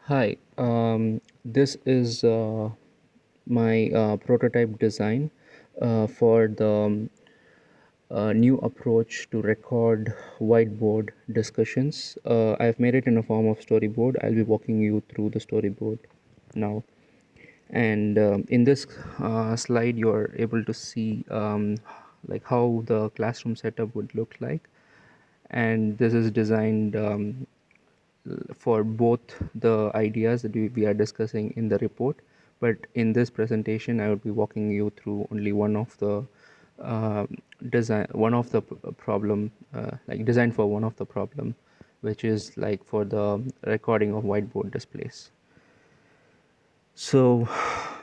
Hi, this is my prototype design for the new approach to record whiteboard discussions. I've made it in a form of storyboard. I'll be walking you through the storyboard now. And in this slide, you're able to see like how the classroom setup would look like. And this is designed for both the ideas that we are discussing in the report, but in this presentation I will be walking you through only one of the uh, one of the problem, like design for one of the problem, which is like for the recording of whiteboard displays. So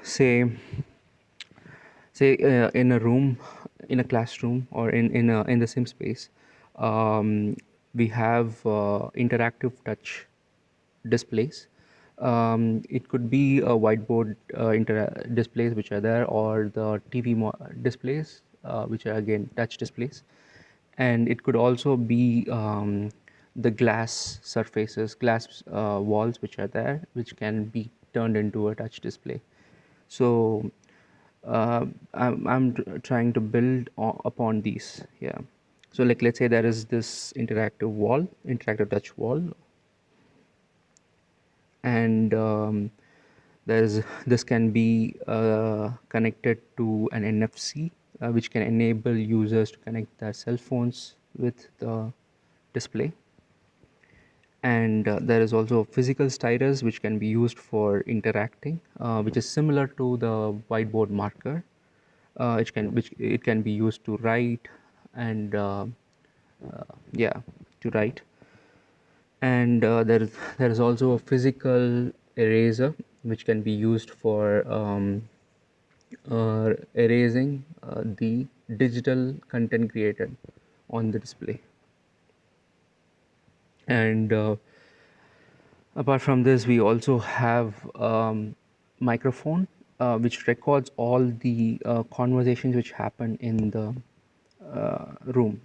say in a room, in a classroom, or in the same space, we have interactive touch displays. It could be a whiteboard displays which are there, or the TV displays, which are again touch displays. And it could also be the glass surfaces, glass walls which are there, which can be turned into a touch display. So I'm trying to build upon these. Yeah. So like, let's say there is this interactive touch wall, and this can be connected to an NFC, which can enable users to connect their cell phones with the display. And there is also physical stylus which can be used for interacting, which is similar to the whiteboard marker. Which it can be used to write, and yeah, to write. And there is also a physical eraser which can be used for erasing the digital content created on the display. And apart from this, we also have microphone which records all the conversations which happen in the room.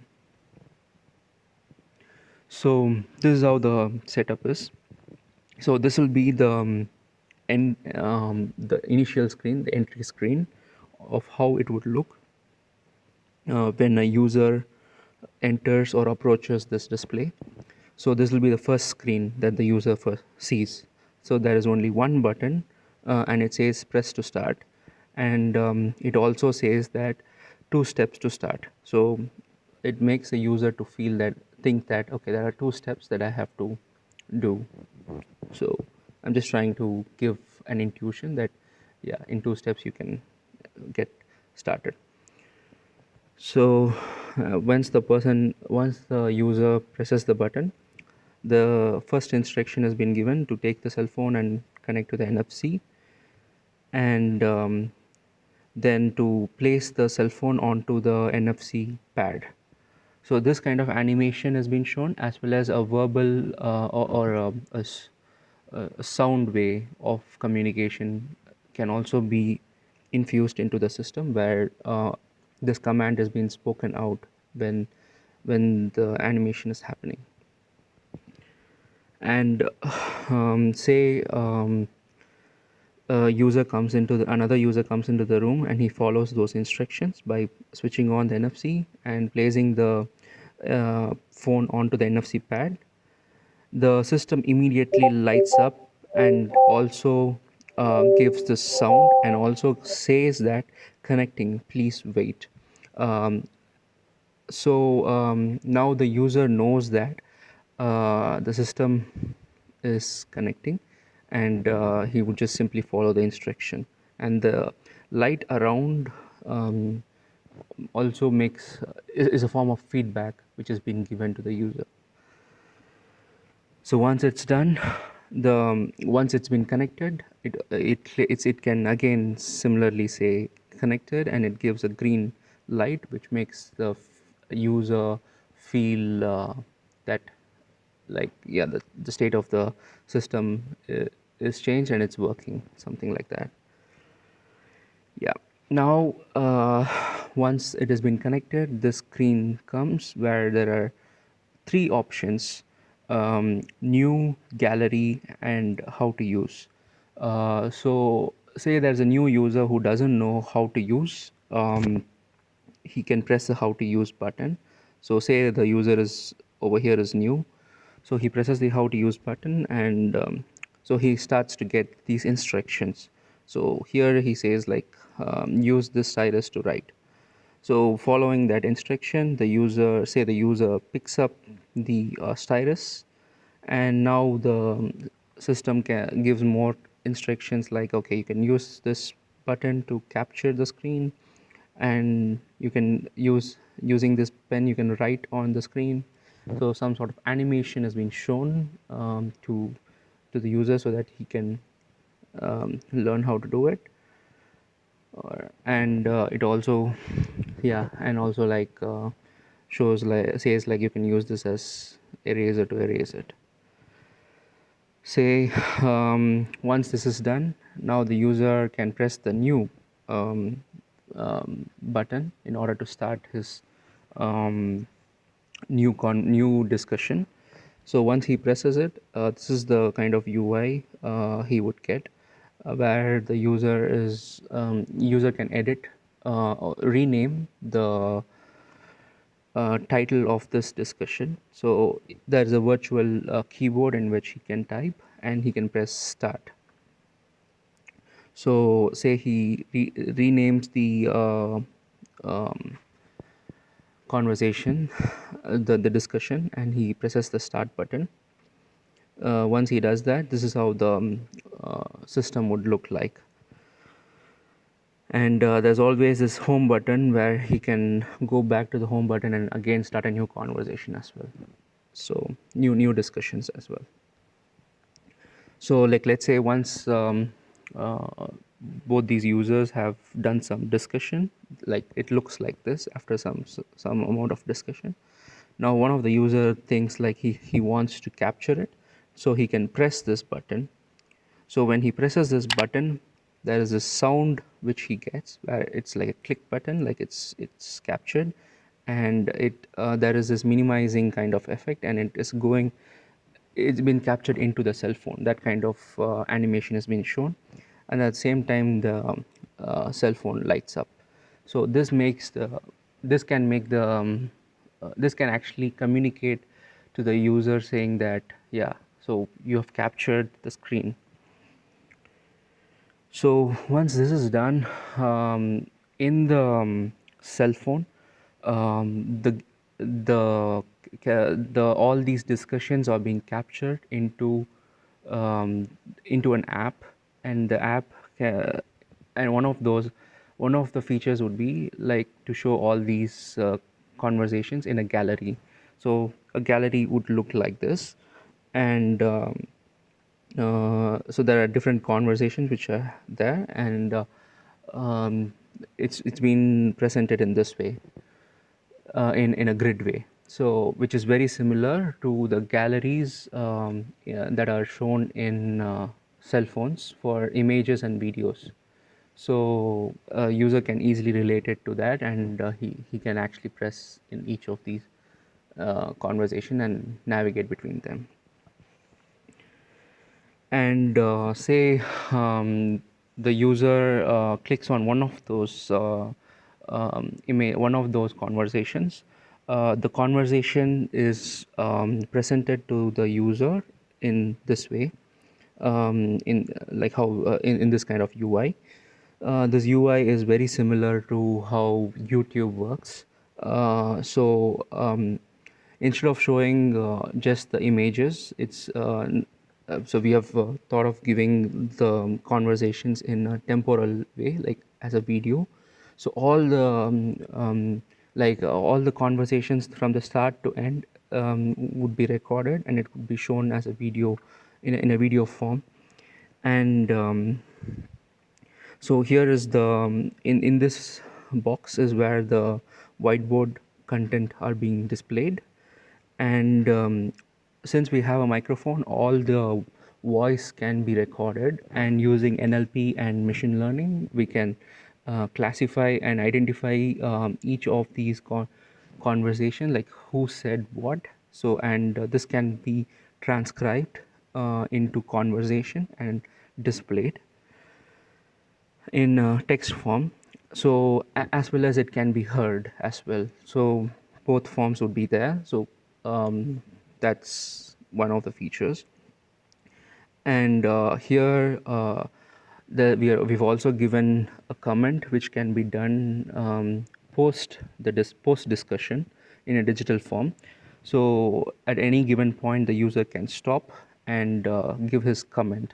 So this is how the setup is. So this will be the initial screen, the entry screen of how it would look when a user enters or approaches this display. So this will be the first screen that the user first sees. So there is only one button, and it says press to start, and it also says that two steps to start. So it makes the user to think that, okay, there are two steps that I have to do. So I'm just trying to give an intuition that, yeah, in two steps you can get started. So once the user presses the button, the first instruction has been given to take the cell phone and connect to the NFC, and then to place the cell phone onto the NFC pad. So this kind of animation has been shown, as well as a verbal a sound way of communication can also be infused into the system, where this command has been spoken out when the animation is happening. And say another user comes into the room, and he follows those instructions by switching on the NFC and placing the phone onto the NFC pad. The system immediately lights up, and also gives the sound, and also says that connecting, please wait. um, so now the user knows that the system is connecting, and he would just simply follow the instruction. And the light around also is a form of feedback which is being given to the user. So once it's done, once it's been connected, it can again similarly say connected, and it gives a green light which makes the user feel that, like, yeah, the state of the system is changed and it's working, something like that. Yeah. Now once it has been connected, the screen comes where there are three options new gallery and how to use. So say there's a new user who doesn't know how to use, he can press the how to use button. So say the user is over here is new, so he presses the how to use button, and so he starts to get these instructions. So here he says like, use this stylus to write. So following that instruction, the user, say the user picks up the stylus, and now the system gives more instructions like, okay, you can use this button to capture the screen, and you can using this pen you can write on the screen. So some sort of animation has been shown to the user so that he can learn how to do it. And it also, yeah, and also like shows like, says like, you can use this as eraser to erase it. Say once this is done, now the user can press the new um, button in order to start his um, new discussion. So once he presses it, this is the kind of UI he would get, where the user can edit, or rename the title of this discussion. So there's a virtual keyboard in which he can type, and he can press start. So say he renames the um, conversation, the discussion, and he presses the start button. Once he does that, this is how the system would look like. And there's always this home button where he can go back to the home button and again start a new conversation as well. So new discussions as well. So like, let's say once uh, both these users have done some discussion, like it looks like this after some amount of discussion. Now one of the user thinks like he wants to capture it, so he can press this button. So when he presses this button, there is a sound which he gets where it's like a click button, like it's captured, and it there is this minimizing kind of effect, and it's been captured into the cell phone. That kind of animation has been shown, and at the same time the cell phone lights up. So this can make the this can actually communicate to the user saying that, yeah, so you have captured the screen. So once this is done, in the cell phone, the the all these discussions are being captured um, into an app, and the app and one of the features would be like to show all these conversations in a gallery. So a gallery would look like this, and so there are different conversations which are there, and um, it's been presented in this way, in a grid way. So which is very similar to the galleries yeah, that are shown in cell phones for images and videos. So a user can easily relate it to that, and he can actually press in each of these conversation and navigate between them. And say the user clicks on one of those one of those conversations, the conversation is presented to the user in this way, in like how in this kind of UI. This UI is very similar to how YouTube works. Instead of showing just the images, so we have thought of giving the conversations in a temporal way, like as a video. So all the conversations from the start to end would be recorded, and it would be shown as a video in a video form. And so here is the in this box is where the whiteboard content are being displayed. And since we have a microphone, all the voice can be recorded, and using NLP and machine learning we can classify and identify each of these conversation, like who said what. So, and this can be transcribed into conversation and displayed in text form. So, as well as it can be heard as well. So, both forms would be there. So, that's one of the features. And here we've also given a comment which can be done post discussion in a digital form. So at any given point the user can stop and give his comment.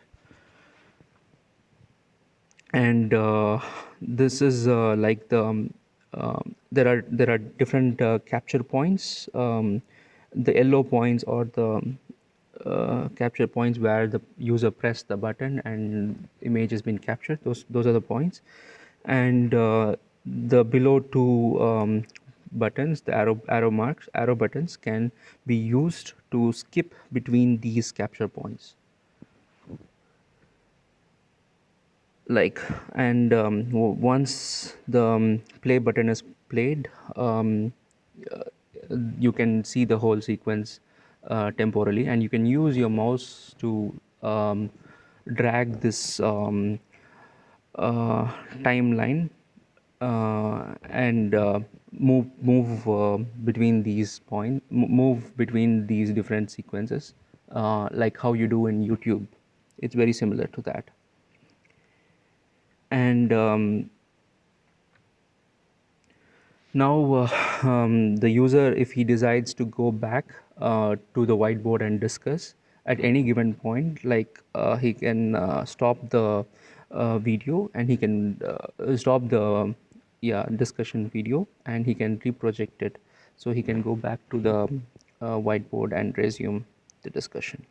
And this is like there are different capture points. The yellow points or the capture points where the user pressed the button and image has been captured. Those are the points. And the below two buttons, the arrow buttons, can be used to skip between these capture points. Like, and once the play button is played, uh, you can see the whole sequence temporally, and you can use your mouse to drag this timeline and move between these move between these different sequences, like how you do in YouTube. It's very similar to that. And now the user, if he decides to go back to the whiteboard and discuss at any given point, like he can stop the video, and he can stop the discussion video, and he can reproject it, so he can go back to the whiteboard and resume the discussion.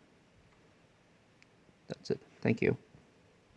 That's it. Thank you.